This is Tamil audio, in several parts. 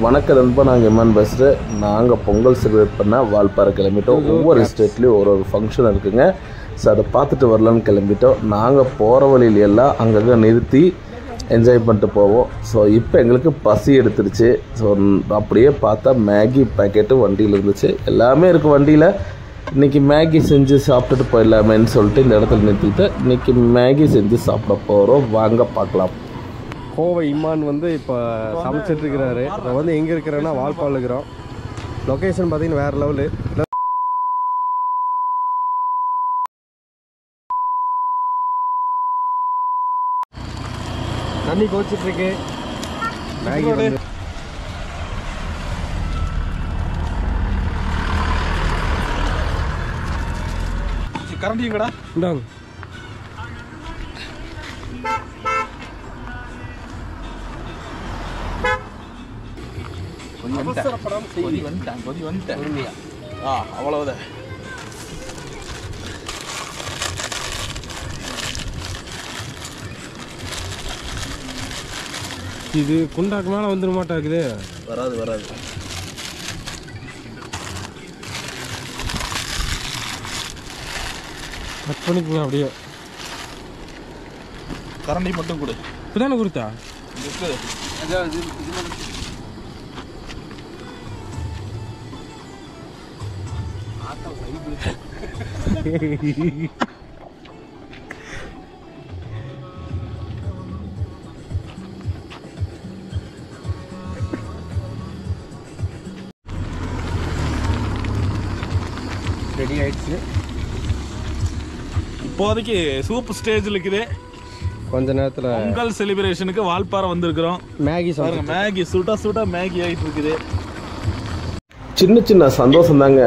வணக்கம் நண்பா, நாங்கள் எம்மான் பேசுகிறேன். நாங்கள் பொங்கல் செலிப்ரேட் பண்ண வால்பாறை கிளம்பிட்டோம். ஒவ்வொரு ஸ்டேட்லேயும் ஒரு ஃபங்க்ஷன் இருக்குங்க. ஸோ அதை பார்த்துட்டு வரலான்னு கிளம்பிட்டோம். நாங்கள் போகிற வழியில எல்லாம் அங்கங்கே நிறுத்தி என்ஜாய் பண்ணிட்டு போவோம். ஸோ இப்போ எங்களுக்கு பசி எடுத்துருச்சு. ஸோ அப்படியே பார்த்தா மேகி பேக்கெட்டும் வண்டியில் இருந்துச்சு. எல்லாமே இருக்குது வண்டியில். இன்றைக்கி மேகி செஞ்சு சாப்பிட்டுட்டு போயிடலாமேன்னு சொல்லிட்டு இந்த இடத்துல நிறுத்திட்டு இன்றைக்கி மேகி செஞ்சு சாப்பிட போகிறோம். வாங்க பார்க்கலாம். கோவை இம்மான் வந்து இப்போ சமைச்சிட்டு இருக்கிறாரு. நான் வந்து எங்கே இருக்கிறேன்னா வால்பாறையில் இருக்கிறோம். லொக்கேஷன் பார்த்தீங்கன்னா வேறு லெவலு. தண்ணி கோச்சிட்ருக்கு. மேகி வந்து கரண்டிங்கடா இந்தாங்க. அவ்வளவுதான். இது குண்டாக்கு மேலே வந்துட மாட்டாக்குது. வராது கட் பண்ணிக்கோங்க அப்படியே. கரண்டி மட்டும் கொடு. இப்போதானே கொடுத்தா? ரெடி ஆயிடுச்சு. இப்போதைக்கு சூப்பர் ஸ்டேஜில் இருக்குது. கொஞ்ச நேரத்தில் பொங்கல் செலிப்ரேஷனுக்கு வால்பாறை வந்திருக்கிறோம். மேகி பாருங்க, மேகி சுட மேகி ஆகிட்டு இருக்குது. சின்ன சின்ன சந்தோஷம் தாங்க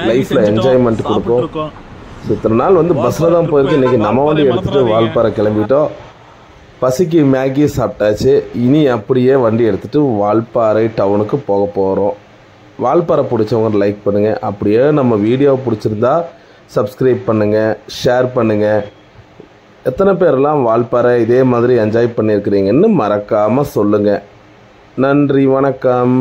லைஃப்பில் என்ஜாய்மெண்ட் கொடுக்கும். இத்தனை நாள் வந்து பஸ்ஸில் தான் போயிருக்கு. இன்றைக்கி நம்ம வண்டி எடுத்துகிட்டு வால்பாறை கிளம்பிட்டோம். பசிக்கு மேகி சாப்பிட்டாச்சு. இனி அப்படியே வண்டி எடுத்துகிட்டு வால்பாறை டவுனுக்கு போக போகிறோம். வால்பாறை பிடிச்சவங்க லைக் பண்ணுங்கள். அப்படியே நம்ம வீடியோ பிடிச்சிருந்தா சப்ஸ்கிரைப் பண்ணுங்கள், ஷேர் பண்ணுங்கள். எத்தனை பேரெல்லாம் வால்பாறை இதே மாதிரி என்ஜாய் பண்ணியிருக்கிறீங்கன்னு மறக்காமல் சொல்லுங்கள். நன்றி, வணக்கம்.